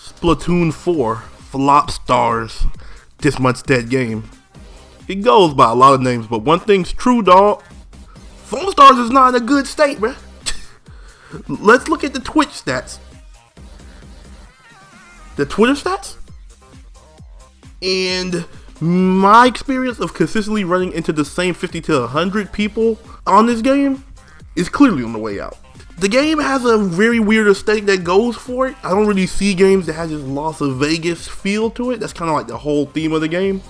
Splatoon 4 Foamstars, this month's dead game. It goes by a lot of names, but one thing's true, dawg. Foamstars is not in a good state, bruh. Let's look at the Twitch stats. The Twitter stats? And my experience of consistently running into the same 50 to 100 people on this game is clearly on the way out. The game has a very weird aesthetic that goes for it. I don't really see games that has this Las Vegas feel to it. That's kind of like the whole theme of the game.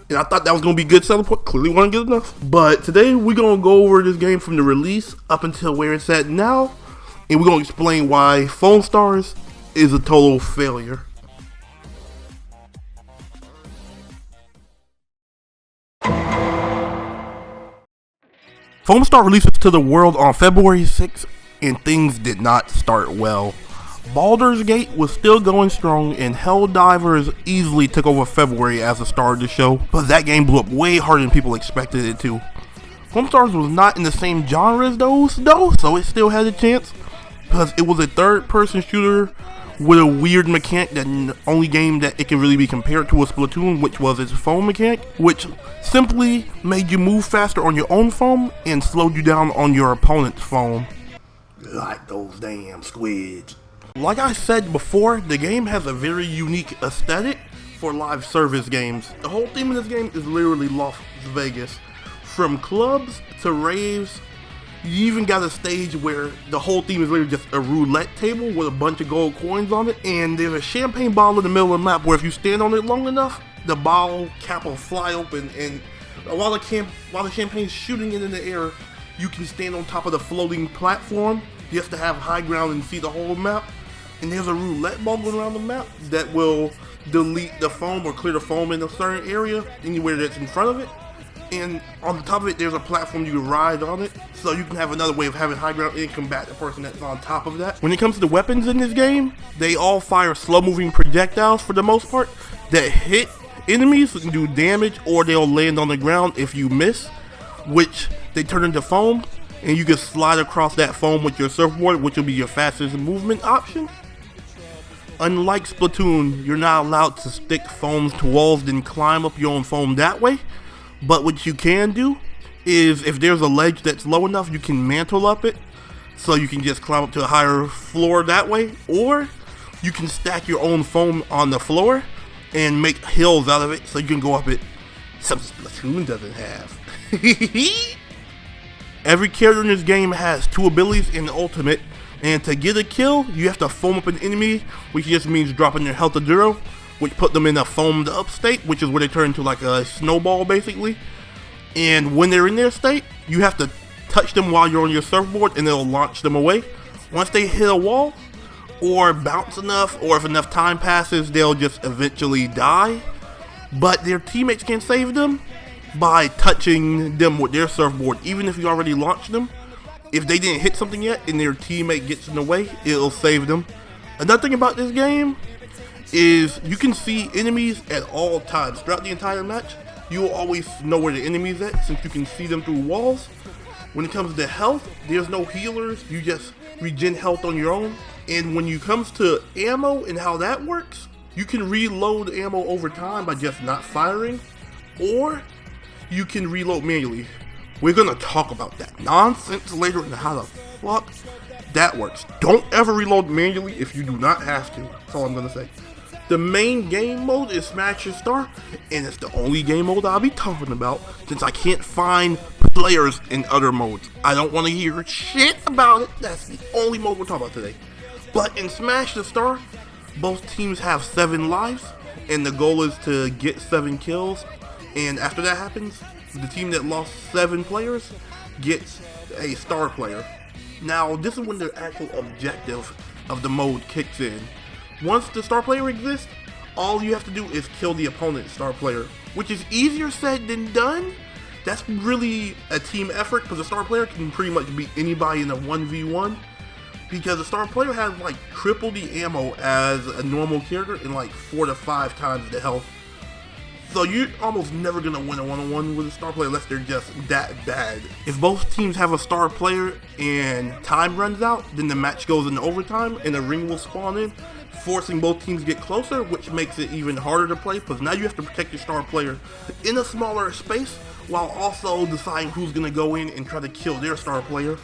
And I thought that was going to be good selling point. Clearly wasn't good enough. But today we're going to go over this game from the release up until where it's at now. And we're going to explain why Foamstars is a total failure. Foamstar releases to the world on February 6th, and things did not start well. Baldur's Gate was still going strong, and Helldivers easily took over February as the star of the show, but that game blew up way harder than people expected it to. Foamstars was not in the same genre as those, though, so it still had a chance, because it was a third-person shooter with a weird mechanic that the only game that it can really be compared to was Splatoon, which was its foam mechanic, which simply made you move faster on your own foam and slowed you down on your opponent's foam. Like those damn squids. Like I said before, the game has a very unique aesthetic for live service games. The whole theme of this game is literally Las Vegas. From clubs to raves, you even got a stage where the whole theme is literally just a roulette table with a bunch of gold coins on it, and there's a champagne bottle in the middle of the map where if you stand on it long enough, the bottle cap will fly open, and while the champagne's shooting it in the air, you can stand on top of the floating platform just to have high ground and see the whole map. And there's a roulette ball going around the map that will delete the foam or clear the foam in a certain area, anywhere that's in front of it. And on the top of it, there's a platform you can ride on it, so you can have another way of having high ground and combat the person that's on top of that. When it comes to the weapons in this game, they all fire slow-moving projectiles for the most part that hit enemies and do damage, or they'll land on the ground if you miss, which they turn into foam, and you can slide across that foam with your surfboard, which will be your fastest movement option. Unlike Splatoon, you're not allowed to stick foams to walls and climb up your own foam that way. But what you can do is, if there's a ledge that's low enough, you can mantle up it, so you can just climb up to a higher floor that way, or you can stack your own foam on the floor and make hills out of it, so you can go up it. Something Splatoon doesn't have. Every character in this game has two abilities in the ultimate, and to get a kill, you have to foam up an enemy, which just means dropping their health to 0. Which put them in a foamed up state, which is where they turn into like a snowball basically. And when they're in their state, you have to touch them while you're on your surfboard and it'll launch them away. Once they hit a wall or bounce enough, or if enough time passes, they'll just eventually die. But their teammates can save them by touching them with their surfboard, even if you already launched them. If they didn't hit something yet and their teammate gets in the way, it'll save them. Another thing about this game is you can see enemies at all times. Throughout the entire match, you'll always know where the enemy's at since you can see them through walls. When it comes to health, there's no healers. You just regen health on your own. And when it comes to ammo and how that works, you can reload ammo over time by just not firing, or you can reload manually. We're gonna talk about that nonsense later and how the fuck that works. Don't ever reload manually if you do not have to. That's all I'm gonna say. The main game mode is Smash Your Star, and it's the only game mode I'll be talking about since I can't find players in other modes. I don't want to hear shit about it. That's the only mode we're talking about today. But in Smash the Star, both teams have 7 lives, and the goal is to get 7 kills. And after that happens, the team that lost 7 players gets a star player. Now, this is when the actual objective of the mode kicks in. Once the star player exists, all you have to do is kill the opponent's star player, which is easier said than done. That's really a team effort, because the star player can pretty much beat anybody in a 1v1, because the star player has like triple the ammo as a normal character and like 4 to 5 times the health. So you're almost never going to win a one-on-one with a star player unless they're just that bad. If both teams have a star player and time runs out, then the match goes into overtime and a ring will spawn in. forcing both teams to get closer, which makes it even harder to play, because now you have to protect your star player in a smaller space, while also deciding who's going to go in and try to kill their star player,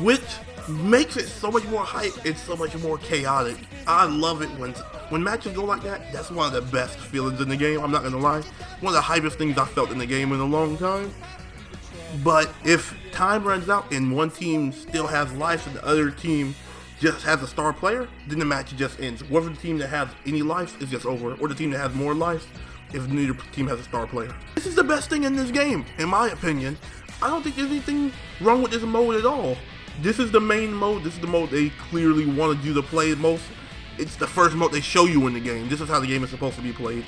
which makes it so much more hype and so much more chaotic. I love it when matches go like that. That's one of the best feelings in the game, I'm not going to lie. One of the hypest things I felt in the game in a long time. But if time runs out and one team still has life and the other team just has a star player, then the match just ends. Whoever the team that has any life is just over, or the team that has more life if neither team has a star player. This is the best thing in this game, in my opinion. I don't think there's anything wrong with this mode at all. This is the main mode. This is the mode they clearly wanted you to play most. It's the first mode they show you in the game. This is how the game is supposed to be played.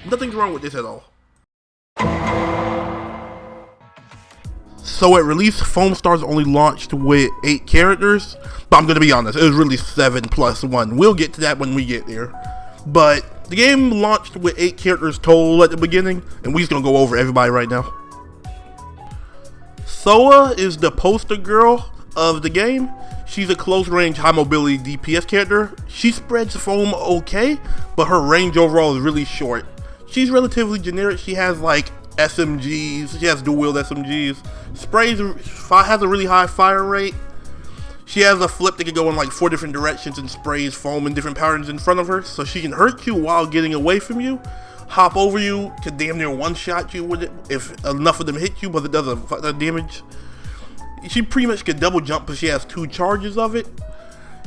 Nothing's wrong with this at all. So at release, Foamstars only launched with 8 characters, but I'm gonna be honest, it was really 7 plus 1. We'll get to that when we get there. But the game launched with 8 characters total at the beginning, and we're just gonna go over everybody right now. Soa is the poster girl of the game. She's a close range, high mobility DPS character. She spreads foam okay, but her range overall is really short. She's relatively generic. She has like SMGs, she has dual wield SMGs, sprays, has a really high fire rate. She has a flip that can go in like 4 different directions and sprays foam in different patterns in front of her, so she can hurt you while getting away from you, hop over you, can damn near one-shot you with it if enough of them hit you, but it does a damage. She pretty much can double jump because she has 2 charges of it.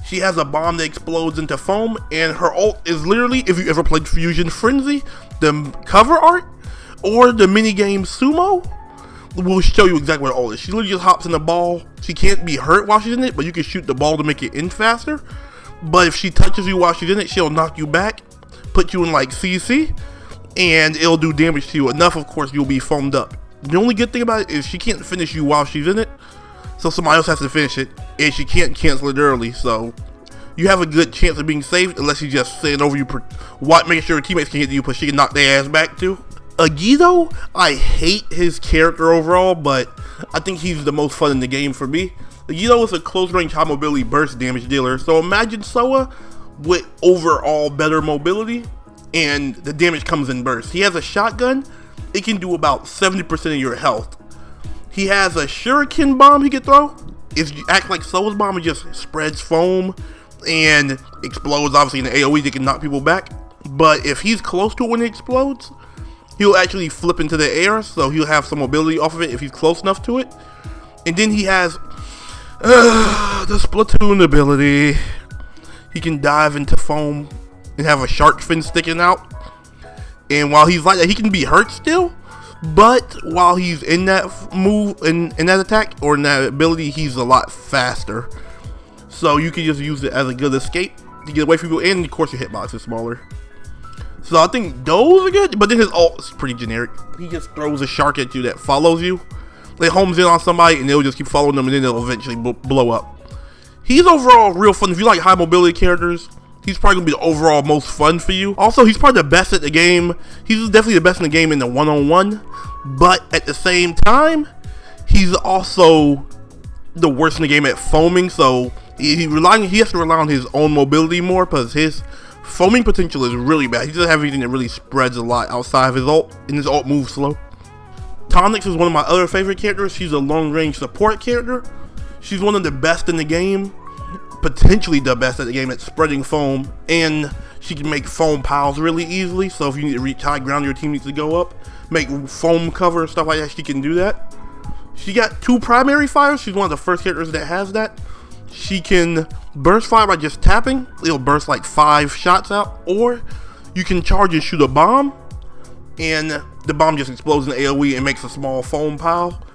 She has a bomb that explodes into foam, and her ult is literally, if you ever played Fusion Frenzy, the cover art, or the minigame Sumo, will show you exactly what ult is. She literally just hops in the ball. She can't be hurt while she's in it, but you can shoot the ball to make it in faster. But if she touches you while she's in it, she'll knock you back, put you in like CC, and it'll do damage to you enough, of course, you'll be foamed up. The only good thing about it is she can't finish you while she's in it, so somebody else has to finish it, and she can't cancel it early, so you have a good chance of being saved unless you just stand over you, making sure your teammates can hit you, but she can knock their ass back too. Agido, I hate his character overall, but I think he's the most fun in the game for me. Agido is a close range high mobility burst damage dealer, so imagine Soa with overall better mobility, and the damage comes in bursts. He has a shotgun, it can do about 70% of your health. He has a shuriken bomb he can throw. If you act like Soa's bomb, it just spreads foam and explodes. Obviously in the AoE they can knock people back, but if he's close to it when it explodes, he'll actually flip into the air, so he'll have some mobility off of it if he's close enough to it. And then he has the Splatoon ability. He can dive into foam and have a shark fin sticking out. And while he's like that, he can be hurt still, but while he's in that move, in that attack, or in that ability, he's a lot faster. So you can just use it as a good escape to get away from people, and of course your hitbox is smaller. So I think those are good, but then his ult is pretty generic. He just throws a shark at you that follows you. It homes in on somebody and they'll just keep following them, and then they'll eventually blow up. He's overall real fun. If you like high mobility characters, he's probably going to be the overall most fun for you. Also, he's probably the best at the game. He's definitely the best in the game in the one-on-one, but at the same time, he's also the worst in the game at foaming, so he has to rely on his own mobility more, because his foaming potential is really bad. He doesn't have anything that really spreads a lot outside of his ult, and his ult moves slow. Tonix is one of my other favorite characters. She's a long-range support character. She's one of the best in the game, potentially the best at the game at spreading foam, and she can make foam piles really easily, so if you need to reach high ground, your team needs to go up, make foam cover and stuff like that, she can do that. She got 2 primary fires. She's one of the first characters that has that. She can burst fire by just tapping. It'll burst like 5 shots out, or you can charge and shoot a bomb, and the bomb just explodes in the AoE and makes a small foam pile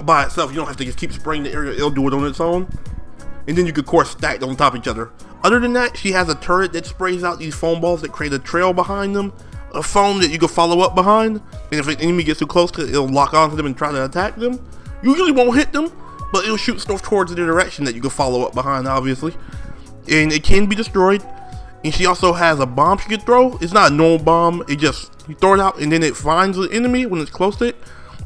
by itself. You don't have to just keep spraying the area, it'll do it on its own. And then you could, of course, stack on top of each other. Other than that, she has a turret that sprays out these foam balls that create a trail behind them, a foam that you can follow up behind, and if an enemy gets too close to it, it'll lock onto them and try to attack them. Usually won't hit them, but it'll shoot stuff towards the direction that you can follow up behind, obviously. And it can be destroyed. And she also has a bomb she can throw. It's not a normal bomb, it just, you throw it out and then it finds the enemy when it's close to it,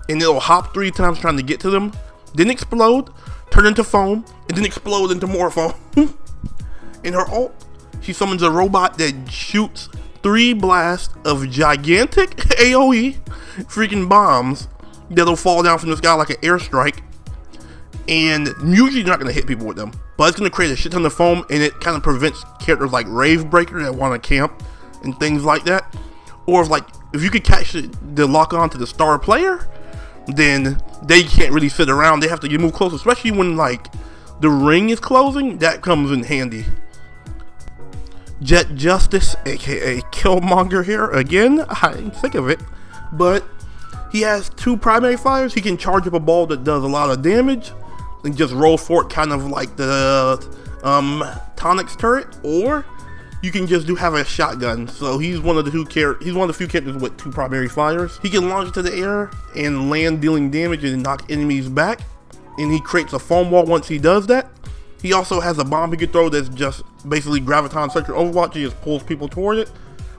and it'll hop 3 times trying to get to them, then explode, turn into foam, and then explode into more foam. And her ult She summons a robot that shoots 3 blasts of gigantic AoE freaking bombs that'll fall down from the sky like an airstrike. And usually you're not going to hit people with them, but it's going to create a shit ton of foam, and it kind of prevents characters like Ravebreaker that want to camp and things like that. Or if you could catch the lock on to the star player, then they can't really sit around. They have to move close, especially when like the ring is closing. That comes in handy. Jet Justice, aka Killmonger here again. I'm sick of it, but he has 2 primary fires. He can charge up a ball that does a lot of damage and just roll for it, kind of like the Tonic's turret, or you can just have a shotgun. So he's one of the few characters with 2 primary fires. He can launch to the air and land, dealing damage and knock enemies back, and he creates a foam wall once he does that. He also has a bomb he can throw that's just basically Graviton Circuit Overwatch. He just pulls people toward it.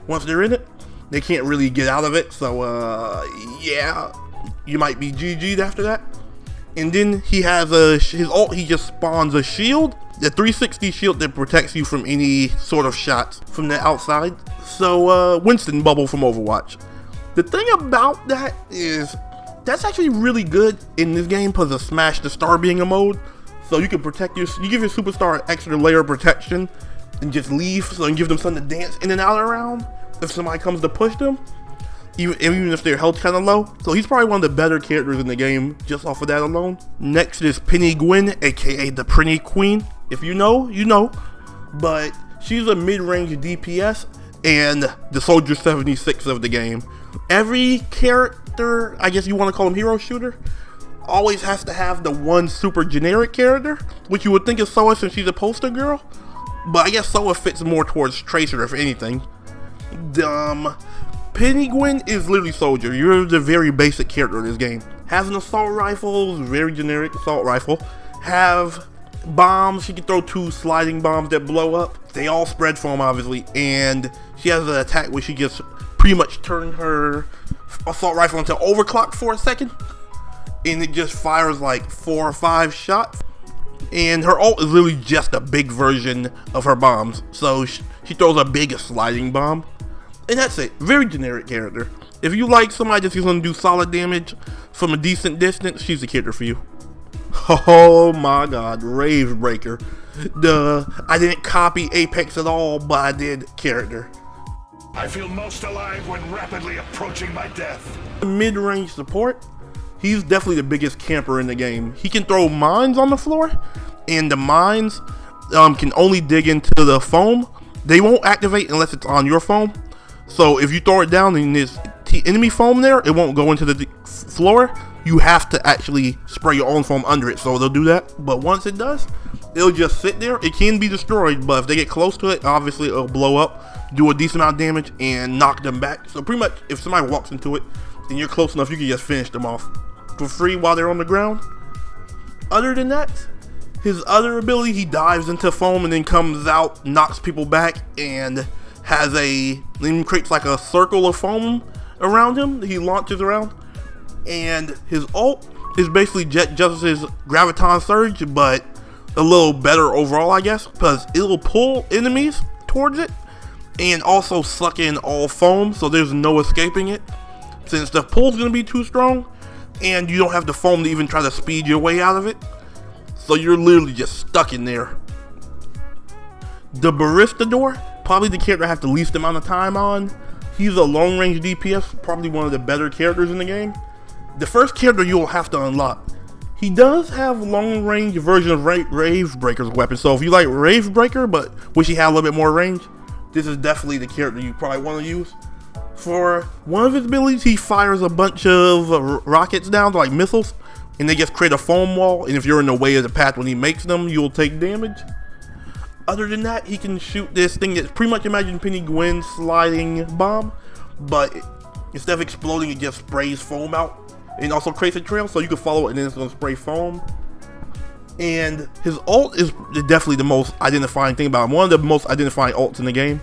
Once they're in it, they can't really get out of it, so yeah, you might be GG'd after that. And then he has his ult, he just spawns a shield, the 360 shield that protects you from any sort of shots from the outside. So Winston Bubble from Overwatch. The thing about that is that's actually really good in this game because of Smash the Star being a mode. So you can protect you give your superstar an extra layer of protection and just leave, so you can give them something to dance in and out around if somebody comes to push them, even if their health's kind of low. So he's probably one of the better characters in the game just off of that alone. Next is Penny Gwen, aka the Pretty Queen. If you know, you know. But she's a mid-range DPS and the Soldier 76 of the game. Every character, I guess you want to call him hero shooter, always has to have the one super generic character, which you would think is Soa since she's a poster girl. But I guess Soa fits more towards Tracer if anything. Penny Gwen is literally Soldier. You're the very basic character in this game. Has an assault rifle, very generic assault rifle. Have bombs, she can throw 2 sliding bombs that blow up. They all spread foam obviously, and she has an attack where she just pretty much turned her assault rifle into overclock for a second, and it just fires like 4 or 5 shots. And her ult is literally just a big version of her bombs. So she throws a big sliding bomb. And that's it. Very generic character. If you like somebody that's going to do solid damage from a decent distance, she's the character for you. Oh my god, Ravebreaker. I didn't copy Apex at all, but I did character. I feel most alive when rapidly approaching my death. Mid-range support. He's definitely the biggest camper in the game. He can throw mines on the floor, and the mines can only dig into the foam. They won't activate unless it's on your foam. So if you throw it down and there's enemy foam there, it won't go into the floor. You have to actually spray your own foam under it, so they'll do that. But once it does, it'll just sit there. It can be destroyed, but if they get close to it, obviously it'll blow up, do a decent amount of damage, and knock them back. So pretty much, if somebody walks into it and you're close enough, you can just finish them off for free while they're on the ground. Other than that, his other ability, he dives into foam and then comes out, knocks people back, and then creates like a circle of foam around him that he launches around. And his ult is basically Jet Justice's Graviton Surge, but a little better overall, I guess, because it'll pull enemies towards it and also suck in all foam, so there's no escaping it since the pull's gonna be too strong, and you don't have the foam to even try to speed your way out of it, so you're literally just stuck in there. The Baristador, probably the character I have the least amount of time on. He's a long range DPS, probably one of the better characters in the game. The first character you'll have to unlock. He does have long range version of Ravebreaker's weapon, so if you like Ravebreaker but wish he had a little bit more range, this is definitely the character you probably want to use. For one of his abilities, he fires a bunch of rockets down, like missiles, and they just create a foam wall, and if you're in the way of the path when he makes them, you'll take damage. Other than that, he can shoot this thing that's pretty much imagine Penny Gwen's sliding bomb, but instead of exploding, it just sprays foam out and also creates a trail, so you can follow it and then it's going to spray foam. And his ult is definitely the most identifying thing about him. One of the most identifying ults in the game.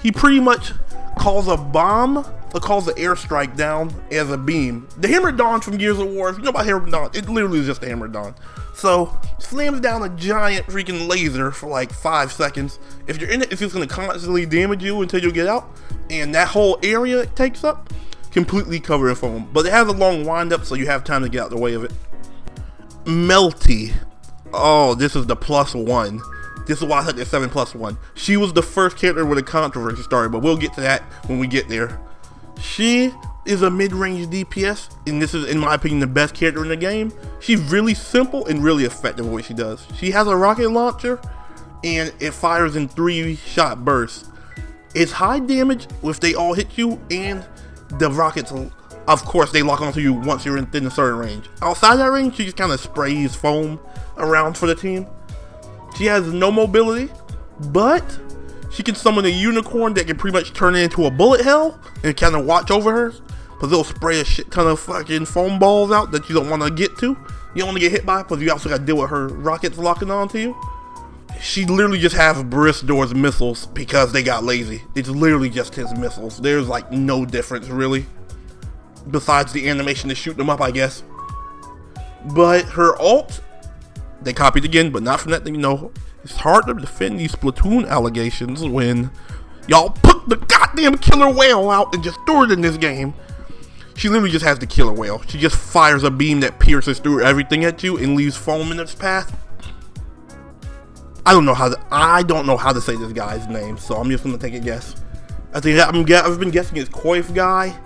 He pretty much calls a bomb, or calls an airstrike down as a beam. The Hammer Dawn from Gears of War, if you know about Hammer Dawn, it literally is just a Hammer Dawn. So, slams down a giant freaking laser for like 5 seconds. If you're in it, it's just going to constantly damage you until you get out. And that whole area it takes up, completely covered in foam. But it has a long wind up, so you have time to get out the way of it. Melty. Oh, this is the +1. This is why I said the 7+1. She was the first character where the controversy started, but we'll get to that when we get there. She is a mid-range DPS, and this is, in my opinion, the best character in the game. She's really simple and really effective at what she does. She has a rocket launcher, and it fires in 3-shot bursts. It's high damage if they all hit you, and the rockets, of course, they lock onto you once you're within a certain range. Outside that range, she just kind of sprays foam around for the team. She has no mobility, but she can summon a unicorn that can pretty much turn it into a bullet hell and kind of watch over her. Because it'll spray a shit ton of fucking foam balls out that you don't want to get to. You don't want to get hit by, because you also got to deal with her rockets locking onto you. She literally just has Baristador's missiles because they got lazy. It's literally just his missiles. There's like no difference really. Besides the animation to shoot them up, I guess. But her ult, they copied again, but not from that thing, you know. It's hard to defend these Splatoon allegations when y'all put the goddamn killer whale out and just threw it in this game. She literally just has the killer whale. She just fires a beam that pierces through everything at you and leaves foam in its path. I don't know how to say this guy's name, so I'm just gonna take a guess. I've been guessing it's Coif guy.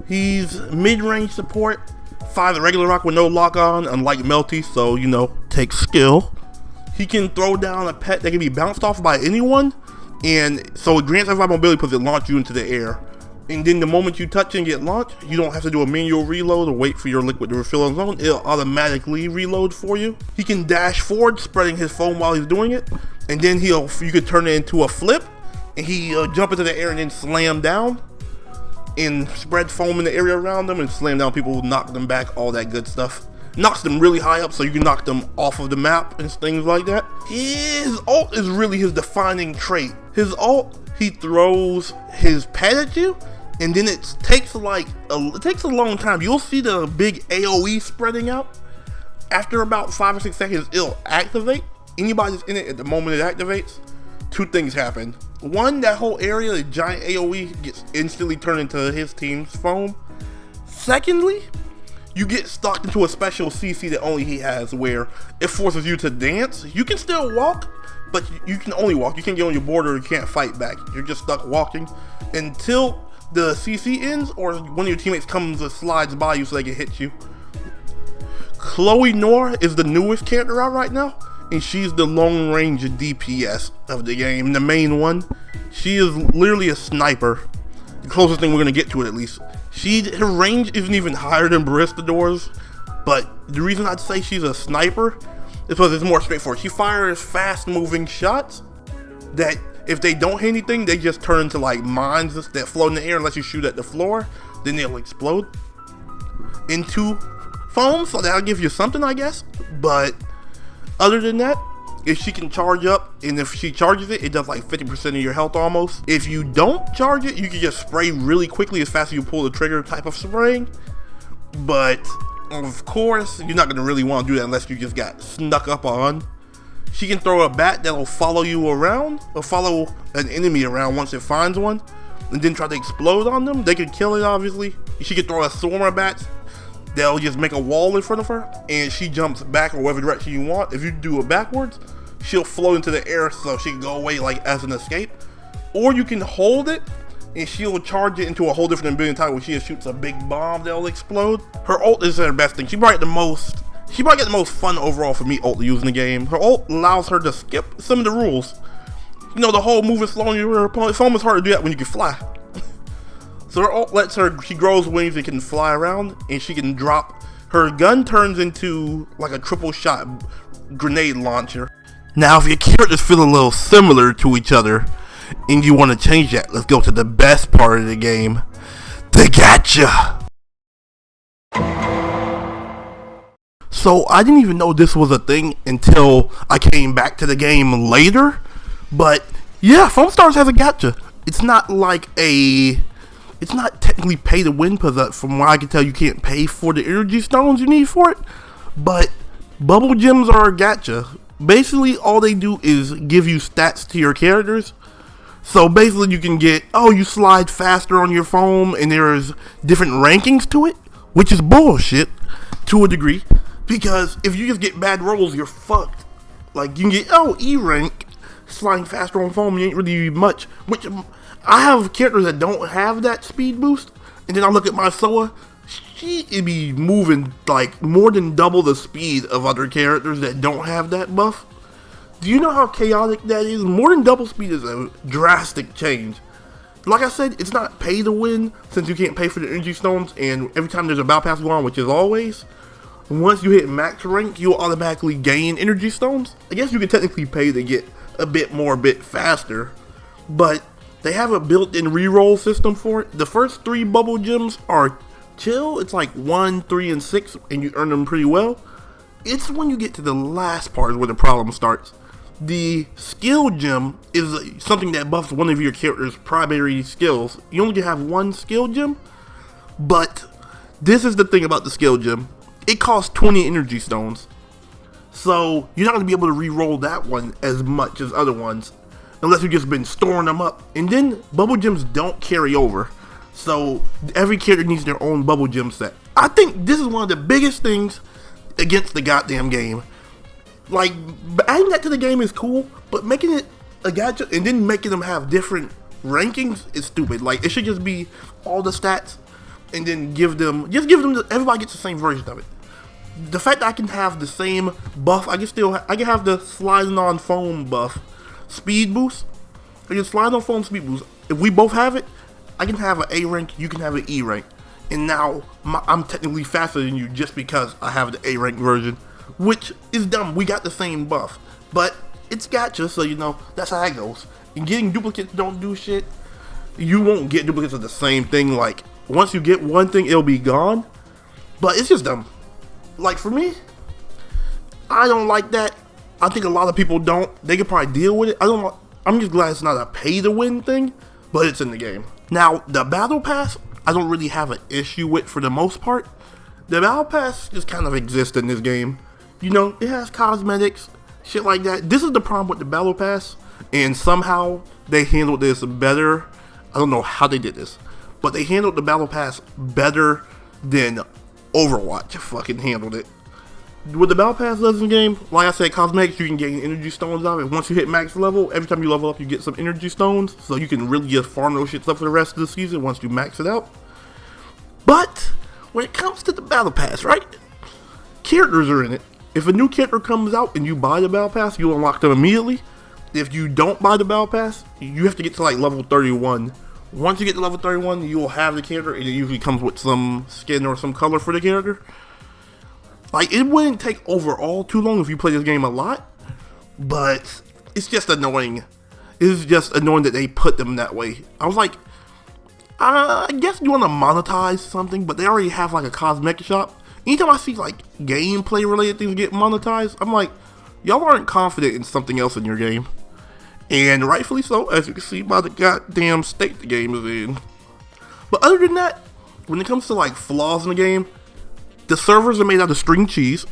He's mid-range support, fires a regular rock with no lock on, unlike Melty, so you know, takes skill. He can throw down a pet that can be bounced off by anyone, and so it grants everybody mobility because it launches you into the air. And then the moment you touch and get launched, you don't have to do a manual reload or wait for your liquid to refill on its own. It'll automatically reload for you. He can dash forward, spreading his foam while he's doing it, and then you could turn it into a flip, and he'll jump into the air and then slam down and spread foam in the area around them and slam down people, knock them back, all that good stuff. Knocks them really high up so you can knock them off of the map and things like that. His ult is really his defining trait. His ult, he throws his pet at you, and then it takes a long time. You'll see the big AoE spreading out. After about 5 or 6 seconds, it'll activate. Anybody that's in it at the moment it activates, 2 things happen. One, that whole area, the giant AoE gets instantly turned into his team's foam. Secondly, you get stuck into a special CC that only he has, where it forces you to dance. You can still walk, but you can only walk. You can't get on your border, you can't fight back. You're just stuck walking until the CC ends, or one of your teammates comes and slides by you so they can hit you. Chloe Noir is the newest character out right now, and she's the long range DPS of the game, the main one. She is literally a sniper. The closest thing we're gonna get to it, at least. Her range isn't even higher than Baristador's, but the reason I'd say she's a sniper is because it's more straightforward. She fires fast moving shots that if they don't hit anything, they just turn into like mines that float in the air unless you shoot at the floor. Then they'll explode into foam, so that'll give you something, I guess. But other than that, if she can charge up, and if she charges it, it does like 50% of your health almost. If you don't charge it, you can just spray really quickly as fast as you pull the trigger type of spraying. But of course, you're not gonna really want to do that unless you just got snuck up on. She can throw a bat that'll follow you around, or follow an enemy around once it finds one, and then try to explode on them. They can kill it, obviously. She can throw a swarm of bats that'll just make a wall in front of her, and she jumps back or whatever direction you want. If you do it backwards, she'll float into the air so she can go away like as an escape. Or you can hold it, and she'll charge it into a whole different ability type where she shoots a big bomb that'll explode. Her ult is her best thing. She might get the most fun overall for me ult to use in the game. Her ult allows her to skip some of the rules. You know, the whole moving slow on your opponent. It's almost hard to do that when you can fly. So her ult lets her, she grows wings and can fly around, and she can drop, her gun turns into like a triple shot grenade launcher. Now if your characters feel a little similar to each other and you want to change that, let's go to the best part of the game, the gacha. So I didn't even know this was a thing until I came back to the game later, but yeah, Foamstars has a gacha. it's not like it's not technically pay to win, because from what I can tell, you can't pay for the energy stones you need for it. But bubble gems are a gacha. Basically, all they do is give you stats to your characters. So basically, you can get, you slide faster on your foam, and there's different rankings to it, which is bullshit to a degree. Because if you just get bad rolls, you're fucked. Like, you can get, E rank, sliding faster on foam, you ain't really much. Which, I have characters that don't have that speed boost, and then I look at my Soa, she be moving like more than double the speed of other characters that don't have that buff. Do you know how chaotic that is? More than double speed is a drastic change. Like I said, it's not pay to win, since you can't pay for the energy stones, and every time there's a battle pass going on, which is always, once you hit max rank, you'll automatically gain energy stones. I guess you can technically pay to get a bit faster, but they have a built-in reroll system for it. The first 3 bubble gems are chill. It's like 1, 3, and 6, and you earn them pretty well. It's when you get to the last part where the problem starts. The skill gem is something that buffs one of your character's primary skills. You only have 1 skill gem, but this is the thing about the skill gem. It costs 20 energy stones. So you're not going to be able to re-roll that one as much as other ones, unless you've just been storing them up. And then bubble gems don't carry over. So every character needs their own bubble gem set. I think this is one of the biggest things against the goddamn game. Like, adding that to the game is cool, but making it a gacha and then making them have different rankings is stupid. Like, it should just be all the stats and then give them everybody gets the same version of it. The fact that I can have the same buff, I can have the sliding on foam buff speed boost. I can slide on foam speed boost. If we both have it, I can have an A rank, you can have an E rank. And now, I'm technically faster than you just because I have the A rank version. Which is dumb, we got the same buff. But, it's gacha, so you know, that's how that goes. And getting duplicates don't do shit. You won't get duplicates of the same thing, like, once you get one thing, it'll be gone. But it's just dumb. Like, for me, I don't like that. I think a lot of people don't. They could probably deal with it. I'm just glad it's not a pay-to-win thing, but it's in the game. Now, the Battle Pass, I don't really have an issue with for the most part. The Battle Pass just kind of exists in this game. You know, it has cosmetics, shit like that. This is the problem with the Battle Pass, and somehow they handled this better. I don't know how they did this, but they handled the Battle Pass better than Overwatch fucking handled it. What the Battle Pass does in the game, like I said, cosmetics, you can gain energy stones out of it. Once you hit max level, every time you level up, you get some energy stones, so you can really just farm those shits up for the rest of the season once you max it out. But, when it comes to the Battle Pass, right? Characters are in it. If a new character comes out and you buy the Battle Pass, you'll unlock them immediately. If you don't buy the Battle Pass, you have to get to like level 31. Once you get to level 31, you will have the character, and it usually comes with some skin or some color for the character. Like, it wouldn't take overall too long if you play this game a lot, but it's just annoying. It's just annoying that they put them that way. I was like, I guess you want to monetize something, but they already have like a cosmetic shop. Anytime I see like gameplay related things get monetized, I'm like, y'all aren't confident in something else in your game. And rightfully so, as you can see by the goddamn state the game is in. But other than that, when it comes to like flaws in the game, the servers are made out of string cheese.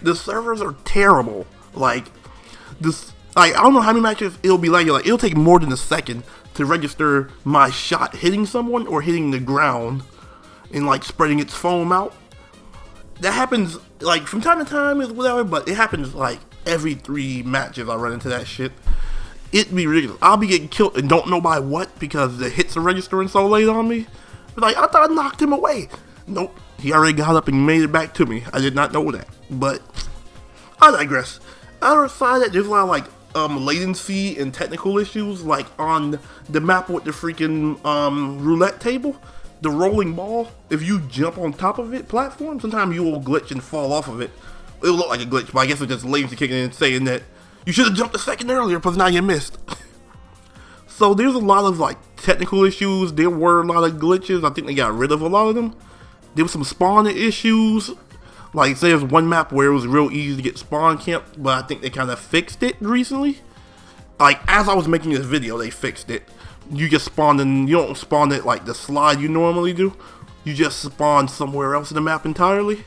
The servers are terrible. Like, I don't know how many matches it'll be like it'll take more than a second to register my shot hitting someone or hitting the ground and like spreading its foam out. That happens like from time to time is whatever, but it happens like every 3 matches I run into that shit. It'd be ridiculous. I'll be getting killed and don't know by what because the hits are registering so late on me. But like, I thought I knocked him away. Nope, he already got up and made it back to me. I did not know that, but I digress. Outside that, there's a lot of like latency and technical issues, like on the map with the freaking roulette table, the rolling ball. If you jump on top of it, platform, sometimes you will glitch and fall off of it. It'll look like a glitch, but I guess it's just latency kicking in and saying that you should have jumped a second earlier, because now you missed. So there's a lot of like technical issues. There were a lot of glitches. I think they got rid of a lot of them. There was some spawn issues. Like, say there's one map where it was real easy to get spawn camp, but I think they kind of fixed it recently. like, as I was making this video, they fixed it. You just spawn in, you don't spawn it like the slide you normally do. You just spawn somewhere else in the map entirely.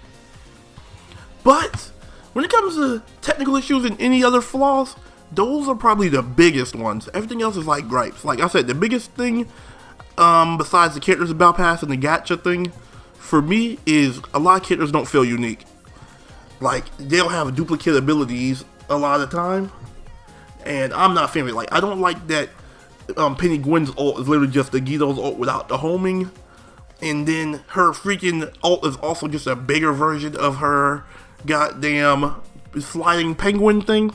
But when it comes to technical issues and any other flaws, those are probably the biggest ones. Everything else is like gripes. Like I said, the biggest thing, besides the characters about pass and the gacha thing, for me is a lot of characters don't feel unique. Like, they don't have duplicate abilities a lot of the time. And I'm not a fan of it. Like, I don't like that Penny Gwen's ult is literally just the Guido's ult without the homing. And then her freaking ult is also just a bigger version of her goddamn sliding penguin thing.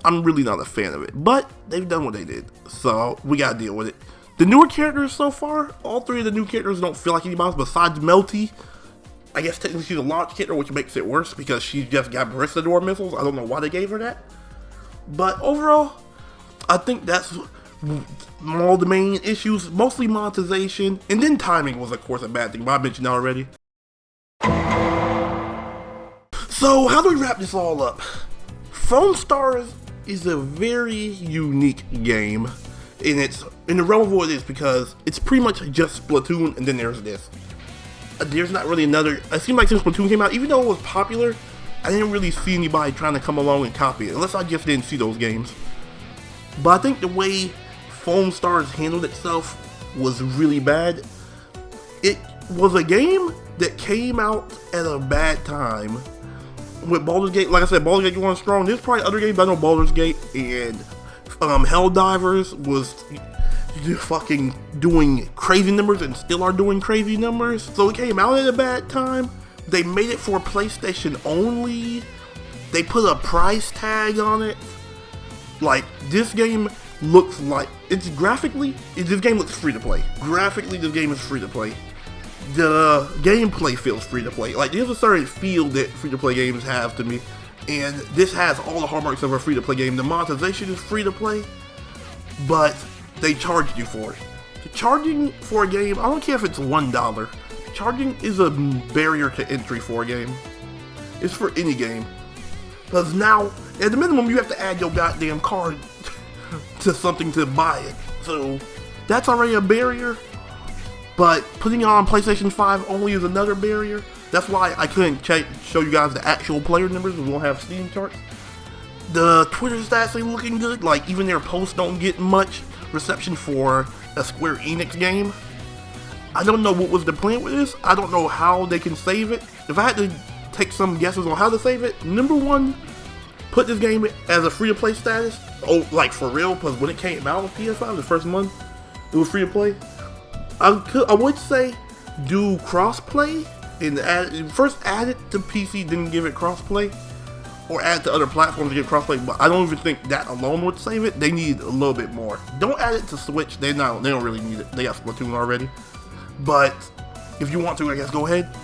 I'm really not a fan of it. But they've done what they did. So we gotta deal with it. The newer characters so far, all three of the new characters don't feel like anybody else besides Melty. I guess technically she's a launch character, which makes it worse because she just got Barristador missiles. I don't know why they gave her that. But overall, I think that's all the main issues, mostly monetization, and then timing was of course a bad thing, but I mentioned that already. So how do we wrap this all up? Foamstars is a very unique game, and it's in the realm of what it is because it's pretty much just Splatoon, and then there's this. There's not really another. It seemed like since Splatoon came out, even though it was popular, I didn't really see anybody trying to come along and copy it, unless I just didn't see those games. But I think the way Foamstars handled itself was really bad. It was a game that came out at a bad time. With Baldur's Gate, like I said, Baldur's Gate going strong. There's probably other games, but I know Baldur's Gate and Helldivers was fucking doing crazy numbers and still are doing crazy numbers. So it came out at a bad time. They made it for PlayStation only. They put a price tag on it. Like, this game looks like, it's graphically, this game looks free to play. Graphically, this game is free to play. The gameplay feels free to play. Like, there's a certain feel that free to play games have to me. And this has all the hallmarks of a free to play game. The monetization is free to play, but they charged you for it. Charging for a game, I don't care if it's $1. Charging is a barrier to entry for a game. It's for any game. Because now, at the minimum, you have to add your goddamn card to something to buy it. So, that's already a barrier. But putting it on PlayStation 5 only is another barrier. That's why I couldn't show you guys the actual player numbers. We won't have Steam charts. The Twitter stats ain't looking good. Like, even their posts don't get much reception for a Square Enix game. I don't know what was the plan with this. I don't know how they can save it. If I had to take some guesses on how to save it, number one, put this game as a free-to-play status. Oh, like for real, because when it came out on PS5, the first month, it was free-to-play. I would say do cross-play, and first add it to PC, then give it cross-play. Or add it to other platforms to get crossplay, but I don't even think that alone would save it. They need a little bit more. Don't add it to Switch. They don't really need it. They got Splatoon already. But if you want to, I guess go ahead.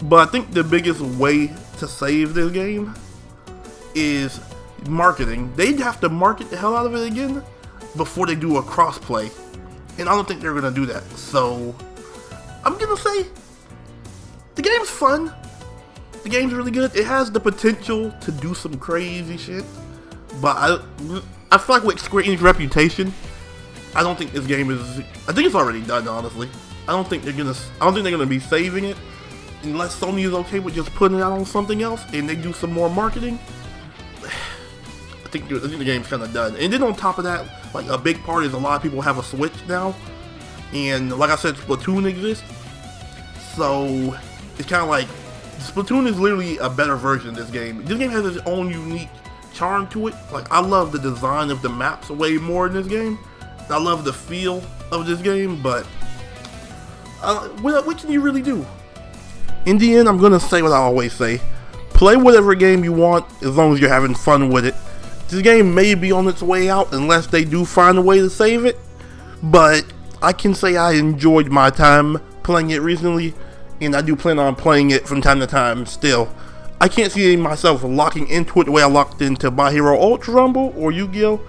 But I think the biggest way to save this game is marketing. They'd have to market the hell out of it again before they do a crossplay, and I don't think they're gonna do that. So I'm gonna say the game's fun. The game's really good. It has the potential to do some crazy shit, but I feel like with Square Enix's reputation, I don't think this game is. I think it's already done. Honestly, I don't think they're gonna be saving it unless Sony is okay with just putting it out on something else and they do some more marketing. I think the game's kind of done. And then on top of that, like a big part is a lot of people have a Switch now, and like I said, Splatoon exists, so it's kind of like. Splatoon is literally a better version of this game. This game has its own unique charm to it. Like, I love the design of the maps way more in this game. I love the feel of this game, but what can you really do? In the end, I'm gonna say what I always say. Play whatever game you want as long as you're having fun with it. This game may be on its way out unless they do find a way to save it, but I can say I enjoyed my time playing it recently. And I do plan on playing it from time to time still. I can't see myself locking into it the way I locked into My Hero Ultra Rumble or Yu-Gi-Oh!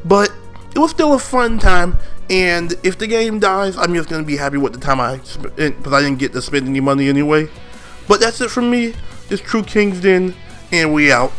But it was still a fun time, and if the game dies, I'm just going to be happy with the time I spent, because I didn't get to spend any money anyway. But that's it from me. It's True Kingsden, and we out.